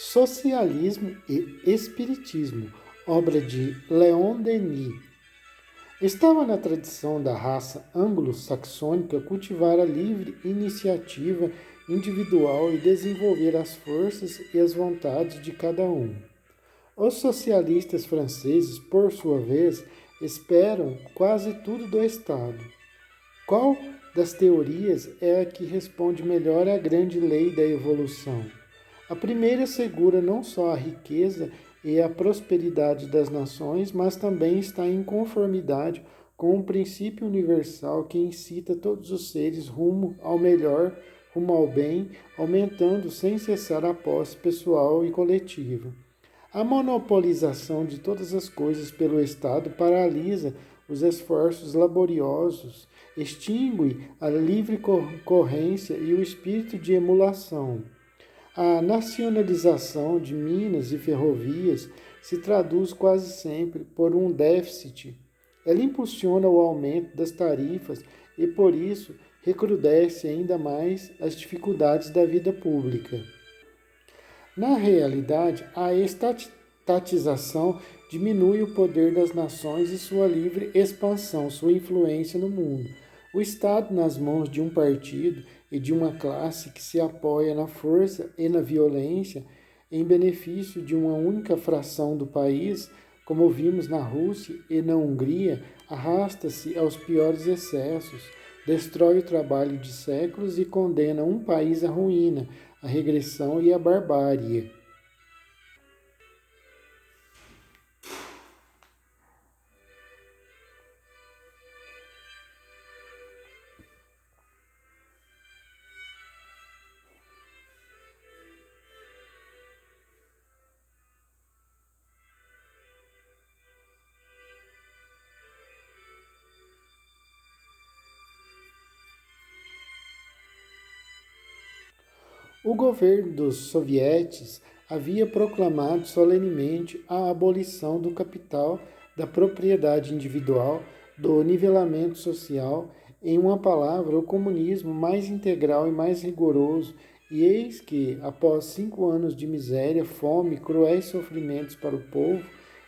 Socialismo e Espiritismo, obra de Leon Denis. Estava na tradição da raça anglo-saxônica cultivar a livre iniciativa individual e desenvolver as forças e as vontades de cada um. Os socialistas franceses, por sua vez, esperam quase tudo do Estado. Qual das teorias é a que responde melhor à grande lei da evolução? A primeira assegura não só a riqueza e a prosperidade das nações, mas também está em conformidade com um princípio universal que incita todos os seres rumo ao melhor, rumo ao bem, aumentando sem cessar a posse pessoal e coletiva. A monopolização de todas as coisas pelo Estado paralisa os esforços laboriosos, extingue a livre concorrência e o espírito de emulação. A nacionalização de minas e ferrovias se traduz quase sempre por um déficit. Ela impulsiona o aumento das tarifas e, por isso, recrudesce ainda mais as dificuldades da vida pública. Na realidade, a estatização diminui o poder das nações e sua livre expansão, sua influência no mundo. O Estado, nas mãos de um partido e de uma classe que se apoia na força e na violência, em benefício de uma única fração do país, como vimos na Rússia e na Hungria, arrasta-se aos piores excessos, destrói o trabalho de séculos e condena um país à ruína, à regressão e à barbárie. O governo dos sovietes havia proclamado solenemente a abolição do capital, da propriedade individual, do nivelamento social, em uma palavra, o comunismo mais integral e mais rigoroso, e eis que, após 5 anos de miséria, fome e cruéis sofrimentos para o povo,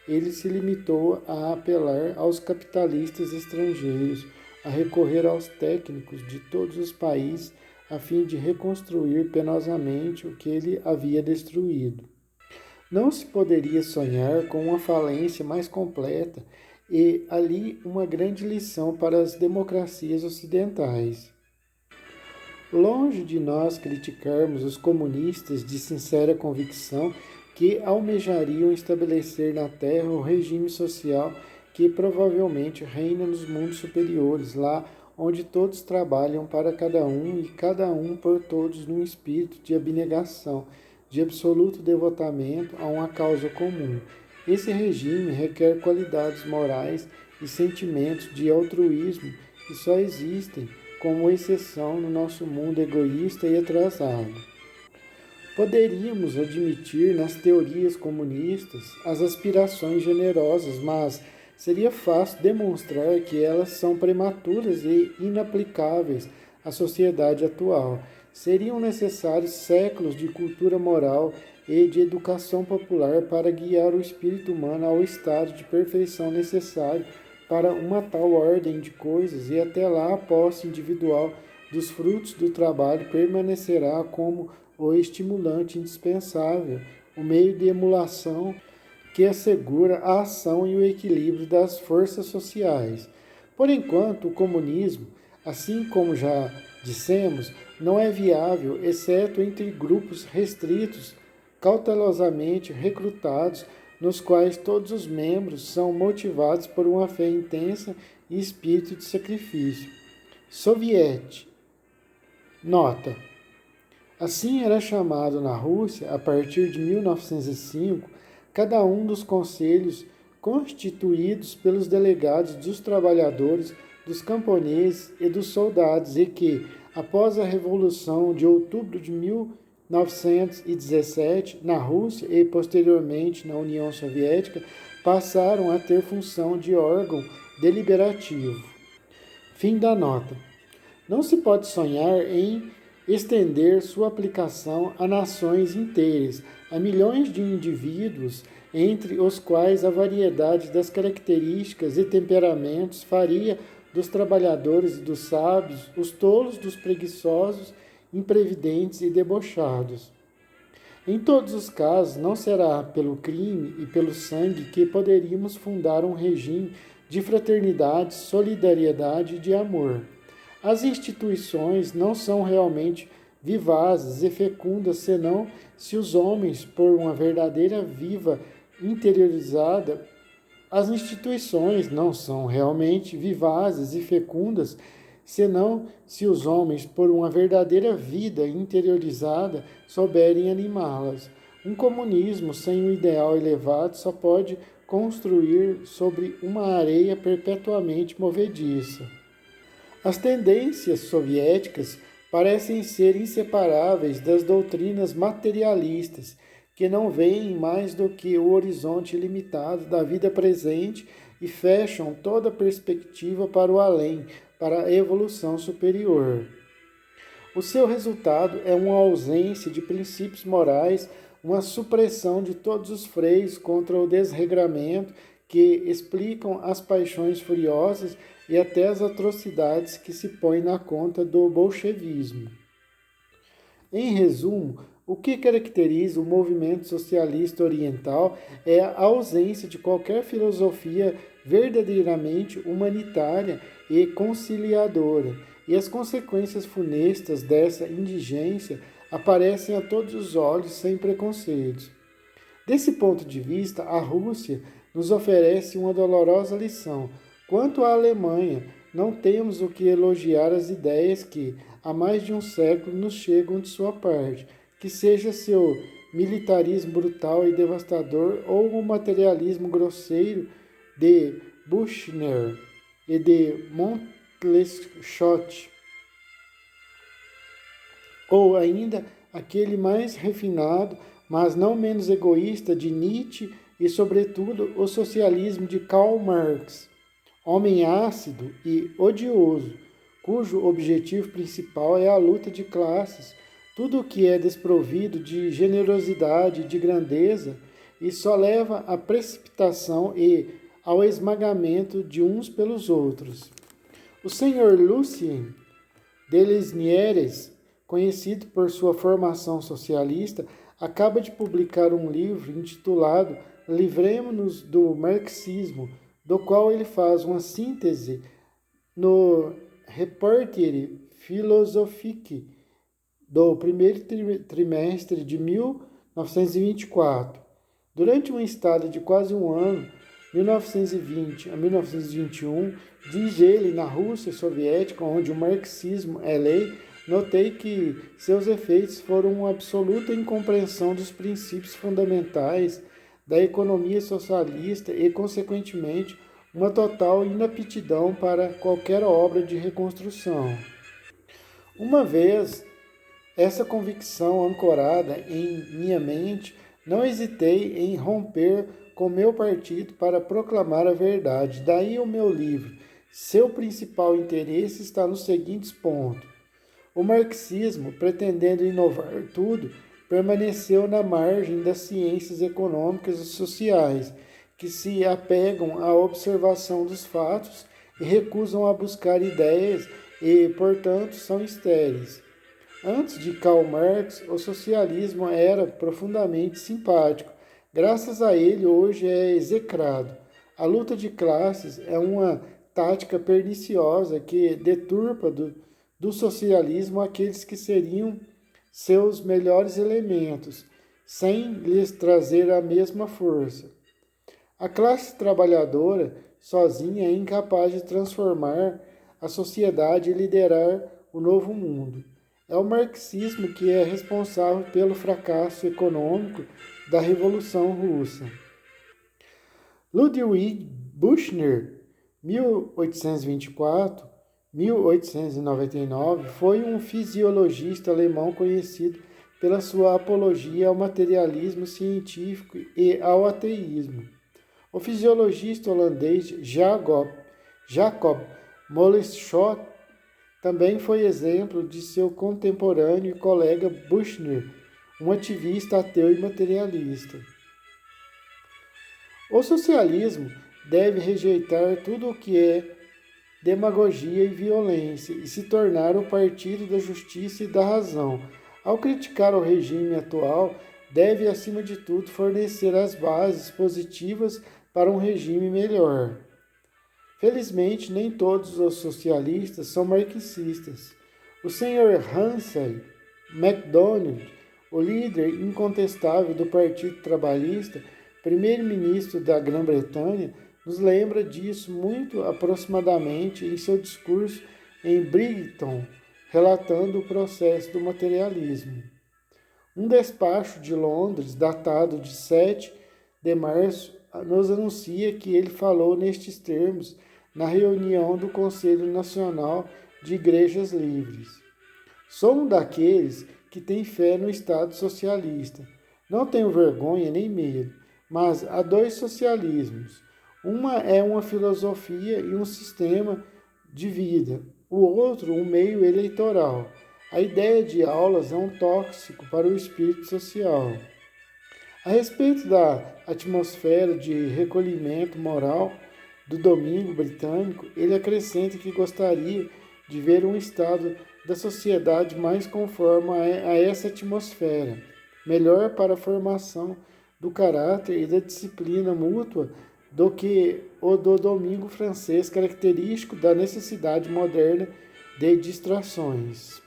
ele se limitou a apelar aos capitalistas estrangeiros, a recorrer aos técnicos de todos os países, a fim de reconstruir penosamente o que ele havia destruído. Não se poderia sonhar com uma falência mais completa e ali uma grande lição para as democracias ocidentais. Longe de nós criticarmos os comunistas de sincera convicção que almejariam estabelecer na Terra o regime social que provavelmente reina nos mundos superiores, lá onde todos trabalham para cada um e cada um por todos num espírito de abnegação, de absoluto devotamento a uma causa comum. Esse regime requer qualidades morais e sentimentos de altruísmo que só existem como exceção no nosso mundo egoísta e atrasado. Poderíamos admitir nas teorias comunistas as aspirações generosas, mas seria fácil demonstrar que elas são prematuras e inaplicáveis à sociedade atual. Seriam necessários séculos de cultura moral e de educação popular para guiar o espírito humano ao estado de perfeição necessário para uma tal ordem de coisas, e até lá a posse individual dos frutos do trabalho permanecerá como o estimulante indispensável, o meio de emulação que assegura a ação e o equilíbrio das forças sociais. Por enquanto, o comunismo, assim como já dissemos, não é viável, exceto entre grupos restritos, cautelosamente recrutados, nos quais todos os membros são motivados por uma fé intensa e espírito de sacrifício. Soviete. Nota. Assim era chamado na Rússia, a partir de 1905, cada um dos conselhos constituídos pelos delegados dos trabalhadores, dos camponeses e dos soldados, e que, após a Revolução de outubro de 1917, na Rússia e posteriormente na União Soviética, passaram a ter função de órgão deliberativo. Fim da nota. Não se pode sonhar em estender sua aplicação a nações inteiras, a milhões de indivíduos, entre os quais a variedade das características e temperamentos faria dos trabalhadores e dos sábios os tolos dos preguiçosos, imprevidentes e debochados. Em todos os casos, não será pelo crime e pelo sangue que poderíamos fundar um regime de fraternidade, solidariedade e de amor. As instituições não são realmente vivazes e fecundas senão se os homens, por uma verdadeira viva interiorizada, as instituições não são realmente vivazes e fecundas senão se os homens, por uma verdadeira vida interiorizada, souberem animá-las. Um comunismo sem um ideal elevado só pode construir sobre uma areia perpetuamente movediça. As tendências soviéticas parecem ser inseparáveis das doutrinas materialistas, que não veem mais do que o horizonte limitado da vida presente e fecham toda perspectiva para o além, para a evolução superior. O seu resultado é uma ausência de princípios morais, uma supressão de todos os freios contra o desregramento que explicam as paixões furiosas e até as atrocidades que se põem na conta do bolchevismo. Em resumo, o que caracteriza o movimento socialista oriental é a ausência de qualquer filosofia verdadeiramente humanitária e conciliadora, e as consequências funestas dessa indigência aparecem a todos os olhos sem preconceitos. Desse ponto de vista, a Rússia nos oferece uma dolorosa lição. Quanto à Alemanha, não temos o que elogiar as ideias que, há mais de um século, nos chegam de sua parte, que seja seu militarismo brutal e devastador ou o materialismo grosseiro de Buchner e de Montleschott, ou ainda aquele mais refinado, mas não menos egoísta de Nietzsche e, sobretudo, o socialismo de Karl Marx, homem ácido e odioso, cujo objetivo principal é a luta de classes, tudo o que é desprovido de generosidade e de grandeza, e só leva à precipitação e ao esmagamento de uns pelos outros. O senhor Lucien Delisnieres, conhecido por sua formação socialista, acaba de publicar um livro intitulado Livremo-nos do Marxismo, do qual ele faz uma síntese no Reporter Philosophique do primeiro trimestre de 1924. Durante um estado de quase um ano, 1920 a 1921, diz ele, na Rússia soviética, onde o marxismo é lei, notei que seus efeitos foram uma absoluta incompreensão dos princípios fundamentais da economia socialista e, consequentemente, uma total inaptidão para qualquer obra de reconstrução. Uma vez essa convicção ancorada em minha mente, não hesitei em romper com meu partido para proclamar a verdade. Daí o meu livro. Seu principal interesse está nos seguintes pontos. O marxismo, pretendendo inovar tudo, permaneceu na margem das ciências econômicas e sociais, que se apegam à observação dos fatos e recusam a buscar ideias e, portanto, são estéreis. Antes de Karl Marx, o socialismo era profundamente simpático. Graças a ele, hoje é execrado. A luta de classes é uma tática perniciosa que deturpa do socialismo aqueles que seriam seus melhores elementos, sem lhes trazer a mesma força. A classe trabalhadora, sozinha, é incapaz de transformar a sociedade e liderar o novo mundo. É o marxismo que é responsável pelo fracasso econômico da Revolução Russa. Ludwig Buchner, 1824-1899, foi um fisiologista alemão conhecido pela sua apologia ao materialismo científico e ao ateísmo. O fisiologista holandês Jacob Moleschott também foi exemplo de seu contemporâneo e colega Buchner. um ativista ateu e materialista. O socialismo deve rejeitar tudo o que é demagogia e violência e se tornar o partido da justiça e da razão. Ao criticar o regime atual, deve, acima de tudo, fornecer as bases positivas para um regime melhor. Felizmente, nem todos os socialistas são marxistas. O Sr. Humphrey MacDonald, o líder incontestável do Partido Trabalhista, primeiro-ministro da Grã-Bretanha, nos lembra disso muito aproximadamente em seu discurso em Brighton, relatando o processo do materialismo. Um despacho de Londres, datado de 7 de março, nos anuncia que ele falou nestes termos na reunião do Conselho Nacional de Igrejas Livres. Sou um daqueles que tem fé no Estado socialista. Não tenho vergonha nem medo, mas há dois socialismos. Uma é uma filosofia e um sistema de vida, o outro um meio eleitoral. A ideia de aulas é um tóxico para o espírito social. A respeito da atmosfera de recolhimento moral do Domingo Britânico, ele acrescenta que gostaria de ver um estado da sociedade mais conforme a essa atmosfera, melhor para a formação do caráter e da disciplina mútua do que o do Domingo francês, característico da necessidade moderna de distrações.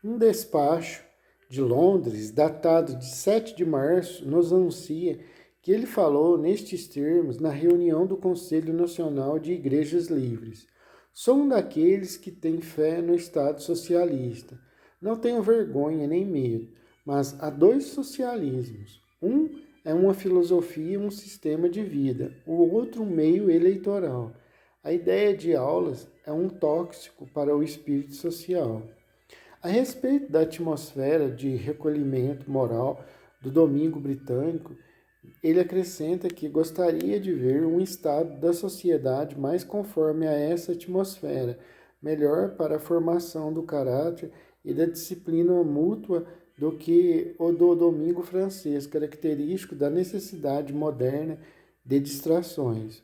Um despacho de Londres, datado de 7 de março, nos anuncia que ele falou nestes termos na reunião do Conselho Nacional de Igrejas Livres. Sou um daqueles que tem fé no Estado socialista. Não tenho vergonha nem medo, mas há dois socialismos. Um é uma filosofia e um sistema de vida, o outro um meio eleitoral. A ideia de aulas é um tóxico para o espírito social. A respeito da atmosfera de recolhimento moral do Domingo Britânico, ele acrescenta que gostaria de ver um estado da sociedade mais conforme a essa atmosfera, melhor para a formação do caráter e da disciplina mútua do que o do Domingo francês, característico da necessidade moderna de distrações.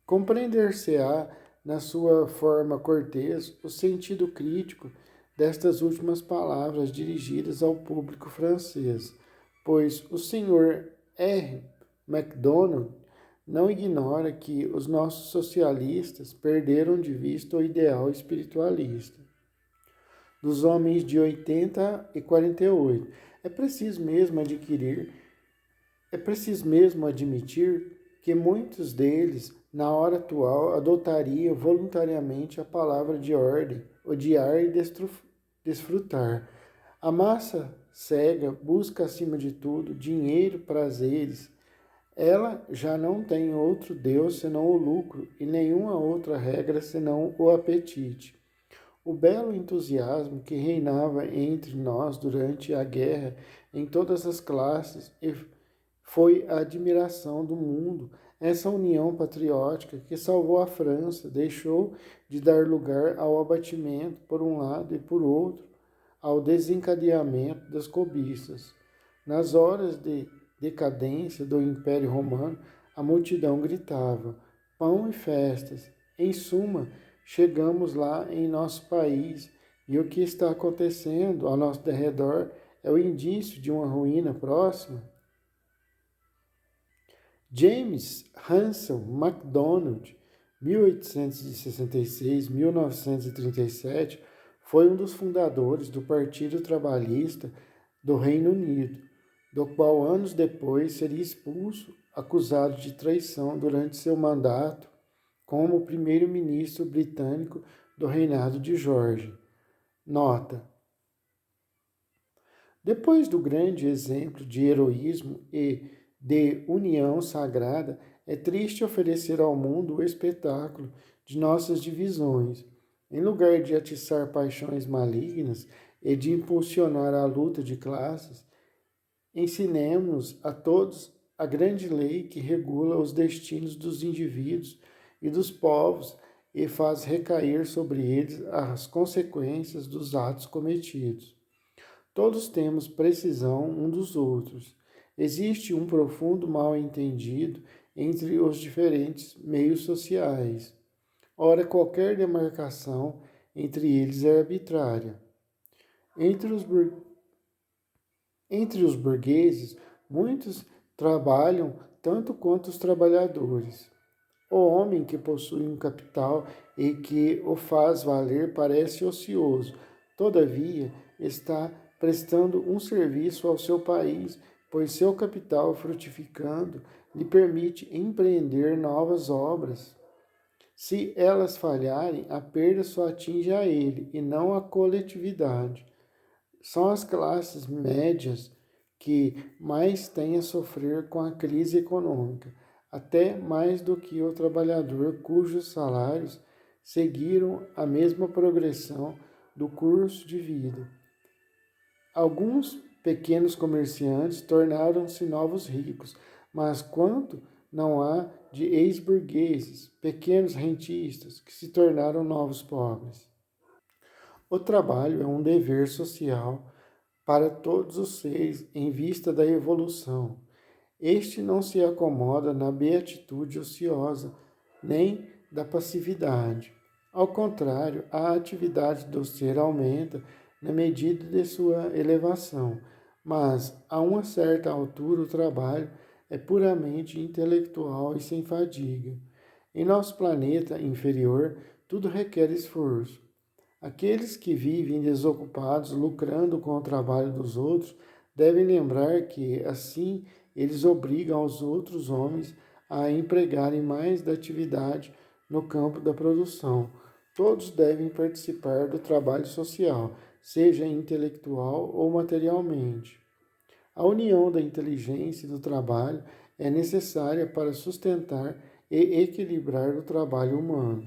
Compreender-se-á, na sua forma cortês, o sentido crítico destas últimas palavras dirigidas ao público francês, pois o Sr. R. MacDonald não ignora que os nossos socialistas perderam de vista o ideal espiritualista dos homens de 80 e 48. É preciso mesmo admitir que muitos deles, na hora atual, adotariam voluntariamente a palavra de ordem, odiar e desfrutar. A massa cega busca, acima de tudo, dinheiro, prazeres. Ela já não tem outro Deus senão o lucro e nenhuma outra regra senão o apetite. O belo entusiasmo que reinava entre nós durante a guerra em todas as classes foi a admiração do mundo. Essa união patriótica que salvou a França deixou de dar lugar ao abatimento por um lado e por outro, ao desencadeamento das cobiças. Nas horas de decadência do Império Romano, a multidão gritava: pão e festas. Em suma, chegamos lá em nosso país e o que está acontecendo ao nosso derredor é o indício de uma ruína próxima. James Russell MacDonald, 1866-1937, foi um dos fundadores do Partido Trabalhista do Reino Unido, do qual anos depois seria expulso, acusado de traição durante seu mandato como primeiro-ministro britânico do reinado de George. Nota: depois do grande exemplo de heroísmo e de união sagrada, é triste oferecer ao mundo o espetáculo de nossas divisões. Em lugar de atiçar paixões malignas e de impulsionar a luta de classes, ensinemos a todos a grande lei que regula os destinos dos indivíduos e dos povos e faz recair sobre eles as consequências dos atos cometidos. Todos temos precisão um dos outros. Existe um profundo mal-entendido entre os diferentes meios sociais. Ora, qualquer demarcação entre eles é arbitrária. Entre os, entre os burgueses, muitos trabalham tanto quanto os trabalhadores. O homem que possui um capital e que o faz valer parece ocioso, todavia está prestando um serviço ao seu país, pois seu capital frutificando lhe permite empreender novas obras. Se elas falharem, a perda só atinge a ele e não a coletividade. São as classes médias que mais têm a sofrer com a crise econômica, até mais do que o trabalhador cujos salários seguiram a mesma progressão do curso de vida. Alguns pequenos comerciantes tornaram-se novos ricos, mas quanto não há de ex-burgueses, pequenos rentistas, que se tornaram novos pobres? O trabalho é um dever social para todos os seres em vista da evolução. Este não se acomoda na beatitude ociosa, nem da passividade. Ao contrário, a atividade do ser aumenta na medida de sua elevação, mas a uma certa altura o trabalho é puramente intelectual e sem fadiga. Em nosso planeta inferior, tudo requer esforço. Aqueles que vivem desocupados, lucrando com o trabalho dos outros, devem lembrar que, assim, eles obrigam os outros homens a empregarem mais da atividade no campo da produção. Todos devem participar do trabalho social, seja intelectual ou materialmente. A união da inteligência e do trabalho é necessária para sustentar e equilibrar o trabalho humano.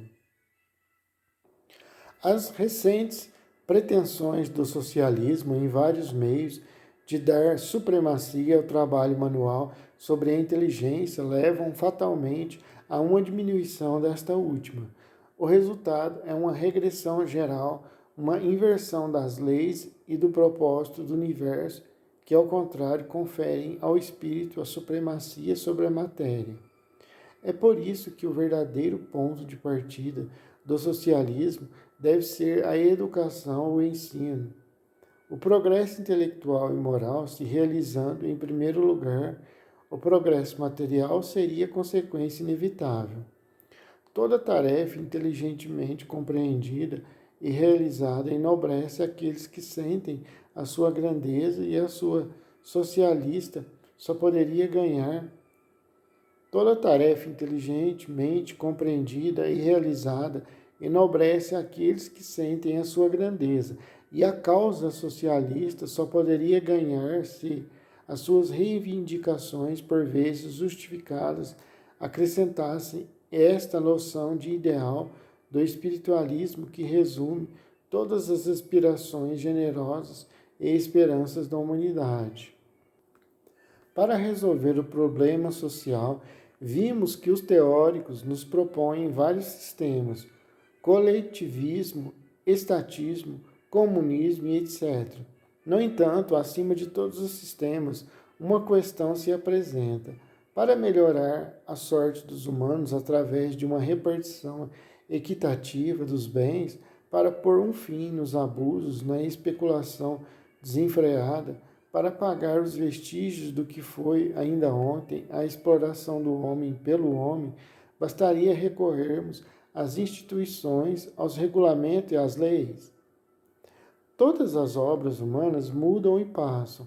As recentes pretensões do socialismo em vários meios de dar supremacia ao trabalho manual sobre a inteligência levam fatalmente a uma diminuição desta última. O resultado é uma regressão geral, uma inversão das leis e do propósito do universo, que, ao contrário, conferem ao espírito a supremacia sobre a matéria. É por isso que o verdadeiro ponto de partida do socialismo deve ser a educação ou o ensino. O progresso intelectual e moral se realizando em primeiro lugar, o progresso material seria consequência inevitável. Toda tarefa inteligentemente compreendida e realizada enobrece aqueles que sentem a sua grandeza e a sua socialista só poderia ganhar. Toda tarefa inteligentemente compreendida e realizada enobrece aqueles que sentem a sua grandeza, e a causa socialista só poderia ganhar se as suas reivindicações, por vezes justificadas, acrescentassem esta noção de ideal do espiritualismo que resume todas as aspirações generosas e esperanças da humanidade. Para resolver o problema social, vimos que os teóricos nos propõem vários sistemas: coletivismo, estatismo, comunismo e etc. No entanto, acima de todos os sistemas, uma questão se apresenta. Para melhorar a sorte dos humanos através de uma repartição equitativa dos bens, para pôr um fim nos abusos, na especulação desenfreada, para pagar os vestígios do que foi ainda ontem a exploração do homem pelo homem, bastaria recorrermos às instituições, aos regulamentos e às leis. Todas as obras humanas mudam e passam.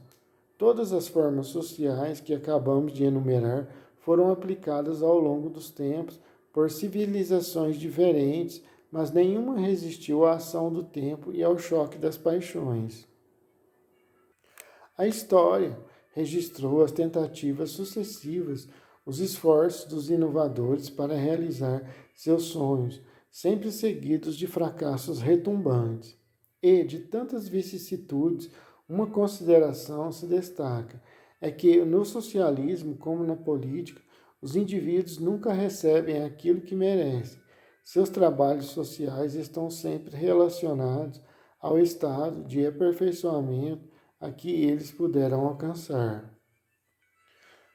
Todas as formas sociais que acabamos de enumerar foram aplicadas ao longo dos tempos por civilizações diferentes, mas nenhuma resistiu à ação do tempo e ao choque das paixões. A história registrou as tentativas sucessivas, os esforços dos inovadores para realizar seus sonhos, sempre seguidos de fracassos retumbantes. E, de tantas vicissitudes, uma consideração se destaca: é que no socialismo, como na política, os indivíduos nunca recebem aquilo que merecem. Seus trabalhos sociais estão sempre relacionados ao estado de aperfeiçoamento a que eles puderam alcançar.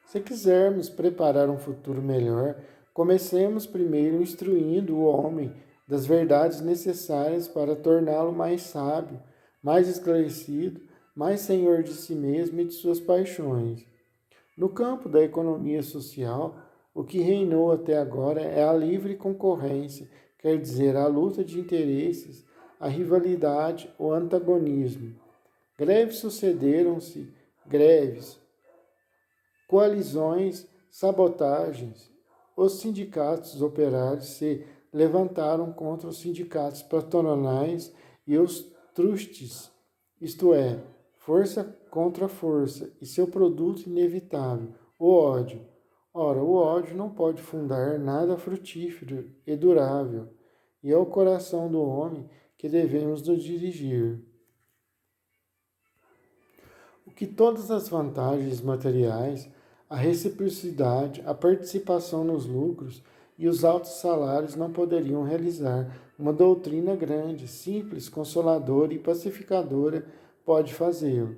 Se quisermos preparar um futuro melhor, comecemos primeiro instruindo o homem das verdades necessárias para torná-lo mais sábio, mais esclarecido, mais senhor de si mesmo e de suas paixões. No campo da economia social, o que reinou até agora é a livre concorrência, quer dizer, a luta de interesses, a rivalidade, o antagonismo. Greves sucederam-se, greves, coalizões, sabotagens. Os sindicatos operários se levantaram contra os sindicatos patronais e os trustes, isto é, força contra força, e seu produto inevitável, o ódio. Ora, o ódio não pode fundar nada frutífero e durável, e é o coração do homem que devemos nos dirigir. O que todas as vantagens materiais, a reciprocidade, a participação nos lucros e os altos salários não poderiam realizar, uma doutrina grande, simples, consoladora e pacificadora pode fazê-lo.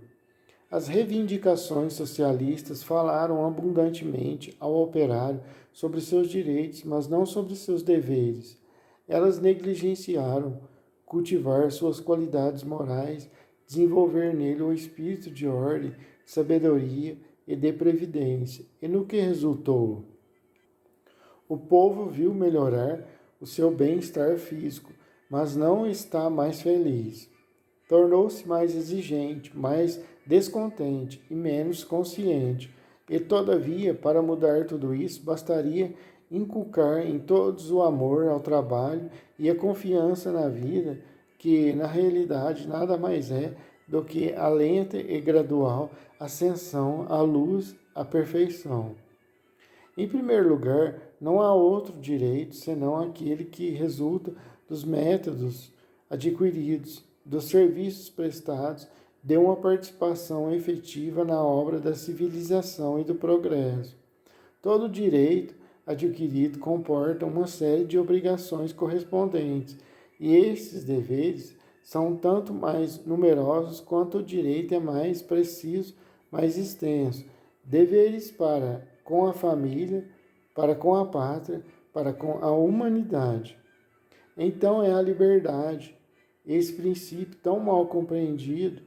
As reivindicações socialistas falaram abundantemente ao operário sobre seus direitos, mas não sobre seus deveres. Elas negligenciaram cultivar suas qualidades morais, desenvolver nele o espírito de ordem, de sabedoria e de previdência. E no que resultou? O povo viu melhorar o seu bem-estar físico, mas não está mais feliz. Tornou-se mais exigente, mais descontente e menos consciente. E, todavia, para mudar tudo isso, bastaria inculcar em todos o amor ao trabalho e a confiança na vida, que, na realidade, nada mais é do que a lenta e gradual ascensão à luz, à perfeição. Em primeiro lugar, não há outro direito senão aquele que resulta dos métodos adquiridos, dos serviços prestados, de uma participação efetiva na obra da civilização e do progresso. Todo direito adquirido comporta uma série de obrigações correspondentes, e esses deveres são tanto mais numerosos quanto o direito é mais preciso, mais extenso. Deveres para com a família, para com a pátria, para com a humanidade. Então é a liberdade, esse princípio tão mal compreendido,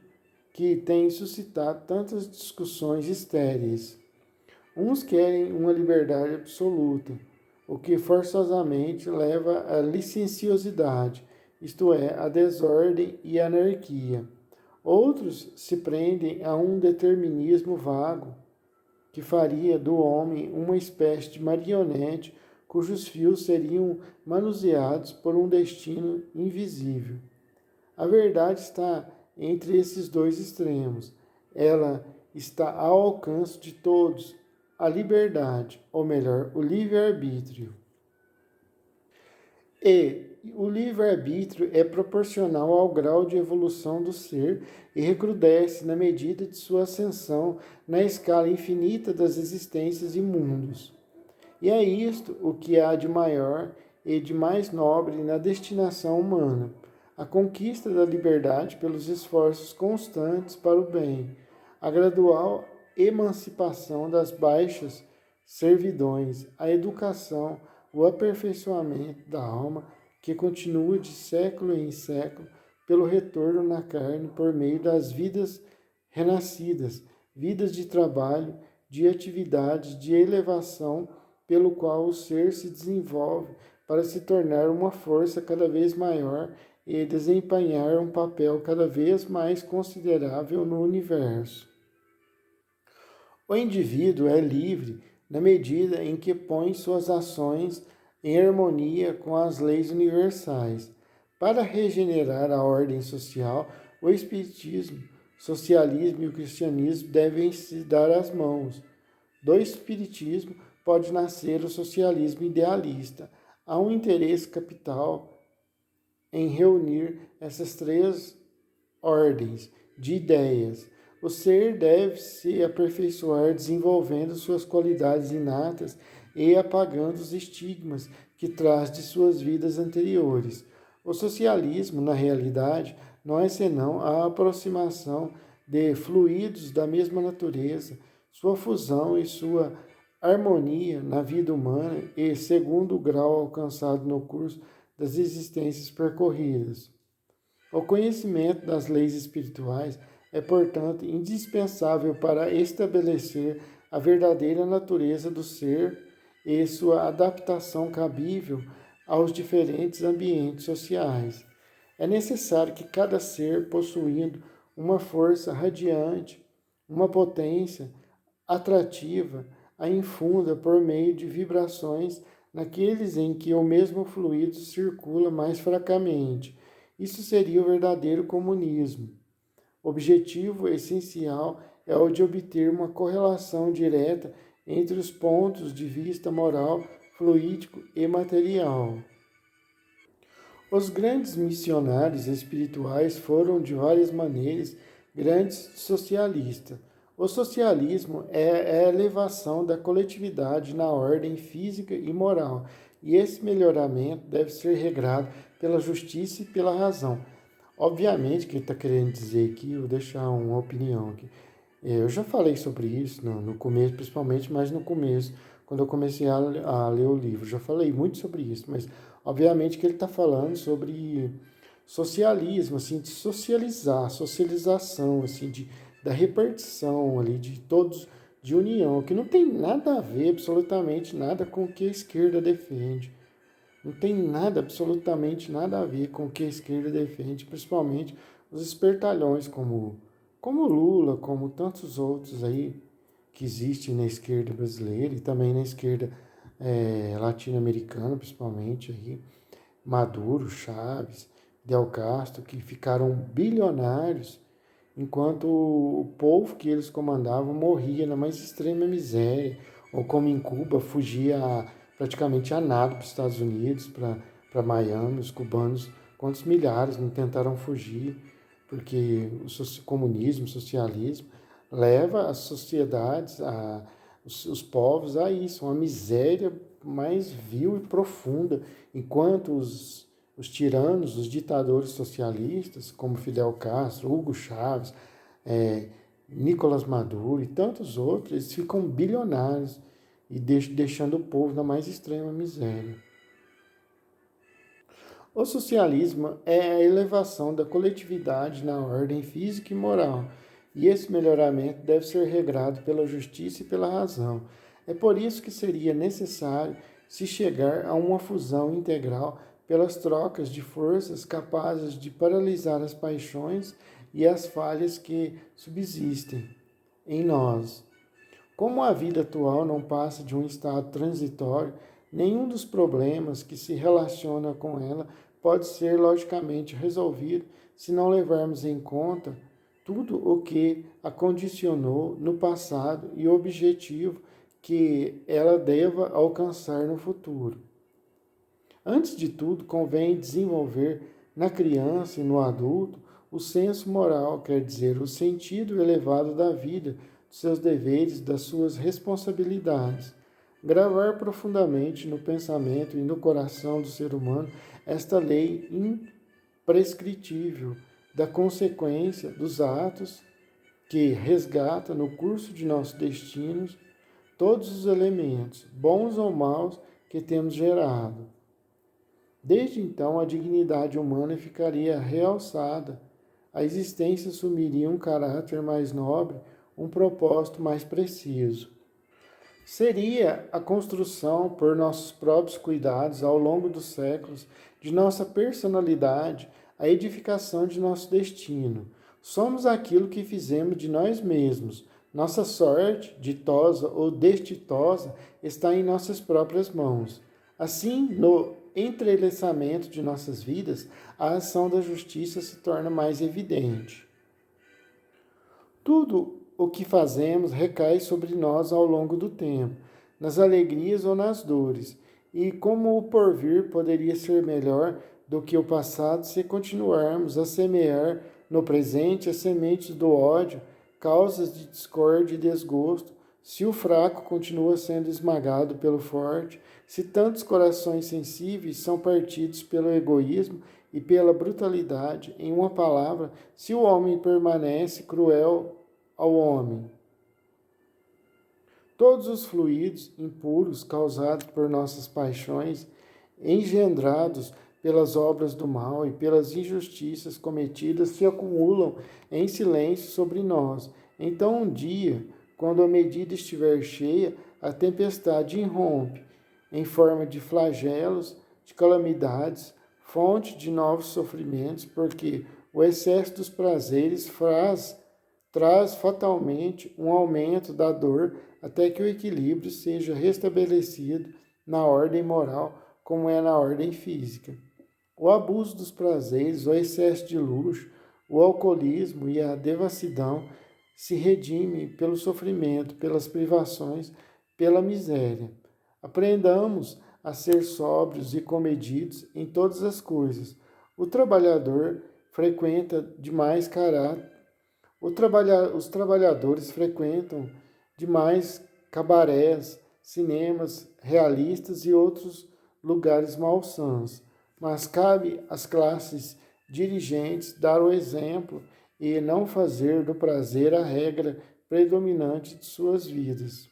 que tem suscitado tantas discussões estéreis. Uns querem uma liberdade absoluta, o que forçosamente leva à licenciosidade, isto é, à desordem e anarquia. Outros se prendem a um determinismo vago, que faria do homem uma espécie de marionete cujos fios seriam manuseados por um destino invisível. A verdade está entre esses dois extremos. Ela está ao alcance de todos, a liberdade, ou melhor, o livre-arbítrio. E o livre-arbítrio é proporcional ao grau de evolução do ser e recrudesce na medida de sua ascensão na escala infinita das existências e mundos. E é isto o que há de maior e de mais nobre na destinação humana, a conquista da liberdade pelos esforços constantes para o bem, a gradual emancipação das baixas servidões, a educação, o aperfeiçoamento da alma, que continua de século em século pelo retorno na carne por meio das vidas renascidas, vidas de trabalho, de atividade, de elevação, pelo qual o ser se desenvolve para se tornar uma força cada vez maior e desempenhar um papel cada vez mais considerável no universo. O indivíduo é livre na medida em que põe suas ações em harmonia com as leis universais. Para regenerar a ordem social, o espiritismo, socialismo e o cristianismo devem se dar as mãos. Do espiritismo pode nascer o socialismo idealista. Há um interesse capital em reunir essas três ordens de ideias. O ser deve se aperfeiçoar desenvolvendo suas qualidades inatas e apagando os estigmas que traz de suas vidas anteriores. O socialismo, na realidade, não é senão a aproximação de fluidos da mesma natureza, sua fusão e sua harmonia na vida humana e segundo o grau alcançado no curso das existências percorridas. O conhecimento das leis espirituais é, portanto, indispensável para estabelecer a verdadeira natureza do ser e sua adaptação cabível aos diferentes ambientes sociais. É necessário que cada ser, possuindo uma força radiante, uma potência atrativa, a infunda por meio de vibrações naqueles em que o mesmo fluido circula mais fracamente. Isso seria o verdadeiro comunismo. O objetivo essencial é o de obter uma correlação direta entre os pontos de vista moral, fluídico e material. Os grandes missionários espirituais foram, de várias maneiras, grandes socialistas. O socialismo é a elevação da coletividade na ordem física e moral, e esse melhoramento deve ser regrado pela justiça e pela razão. Obviamente que ele está querendo dizer aqui, eu vou deixar uma opinião aqui. Eu já falei sobre isso no começo, principalmente, mas no começo, quando eu comecei a ler o livro, já falei muito sobre isso, mas obviamente que ele está falando sobre socialismo, assim, de socializar, socialização, assim, da repartição ali de todos, de união, que não tem nada a ver, absolutamente nada com o que a esquerda defende. Não tem nada, absolutamente nada a ver com o que a esquerda defende, principalmente os espertalhões como Lula, como tantos outros aí que existem na esquerda brasileira e também na esquerda latino-americana, principalmente aí, Maduro, Chaves, Del Castro, que ficaram bilionários, enquanto o povo que eles comandavam morria na mais extrema miséria, ou como em Cuba, fugia praticamente a nado para os Estados Unidos, para Miami, os cubanos, quantos milhares não tentaram fugir, porque o comunismo, o socialismo, leva as sociedades, os povos a isso, uma miséria mais vil e profunda, enquanto os tiranos, os ditadores socialistas, como Fidel Castro, Hugo Chávez, Nicolás Maduro e tantos outros, eles ficam bilionários e deixando o povo na mais extrema miséria. O socialismo é a elevação da coletividade na ordem física e moral, e esse melhoramento deve ser regrado pela justiça e pela razão. É por isso que seria necessário se chegar a uma fusão integral pelas trocas de forças capazes de paralisar as paixões e as falhas que subsistem em nós. Como a vida atual não passa de um estado transitório, nenhum dos problemas que se relacionam com ela pode ser logicamente resolvido se não levarmos em conta tudo o que a condicionou no passado e o objetivo que ela deva alcançar no futuro. Antes de tudo, convém desenvolver na criança e no adulto o senso moral, quer dizer, o sentido elevado da vida, dos seus deveres, das suas responsabilidades. Gravar profundamente no pensamento e no coração do ser humano esta lei imprescritível da consequência dos atos que resgata no curso de nossos destinos todos os elementos, bons ou maus, que temos gerado. Desde então, a dignidade humana ficaria realçada, a existência assumiria um caráter mais nobre, um propósito mais preciso. Seria a construção, por nossos próprios cuidados ao longo dos séculos, de nossa personalidade, a edificação de nosso destino. Somos aquilo que fizemos de nós mesmos. Nossa sorte, ditosa ou destitosa, está em nossas próprias mãos. Assim, no entrelaçamento de nossas vidas, a ação da justiça se torna mais evidente. Tudo o que fazemos recai sobre nós ao longo do tempo, nas alegrias ou nas dores, e como o porvir poderia ser melhor do que o passado se continuarmos a semear no presente as sementes do ódio, causas de discórdia e desgosto, se o fraco continua sendo esmagado pelo forte, se tantos corações sensíveis são partidos pelo egoísmo e pela brutalidade. Em uma palavra, se o homem permanece cruel ao homem, todos os fluidos impuros causados por nossas paixões, engendrados pelas obras do mal e pelas injustiças cometidas, se acumulam em silêncio sobre nós. Então, um dia, quando a medida estiver cheia, a tempestade irrompe, em forma de flagelos, de calamidades, fonte de novos sofrimentos, porque o excesso dos prazeres traz fatalmente um aumento da dor até que o equilíbrio seja restabelecido na ordem moral, como é na ordem física. O abuso dos prazeres, o excesso de luxo, o alcoolismo e a devassidão se redimem pelo sofrimento, pelas privações, pela miséria. Aprendamos a ser sóbrios e comedidos em todas as coisas. O trabalhador frequenta demais caráter. Os trabalhadores frequentam demais cabarés, cinemas realistas e outros lugares malsãos, mas cabe às classes dirigentes dar o exemplo e não fazer do prazer a regra predominante de suas vidas.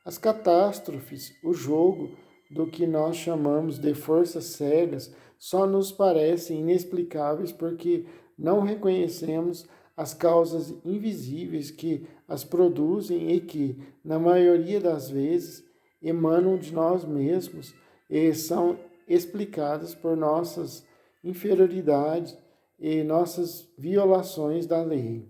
As catástrofes, o jogo do que nós chamamos de forças cegas, só nos parecem inexplicáveis porque não reconhecemos as causas invisíveis que as produzem e que, na maioria das vezes, emanam de nós mesmos e são explicadas por nossas inferioridades e nossas violações da lei.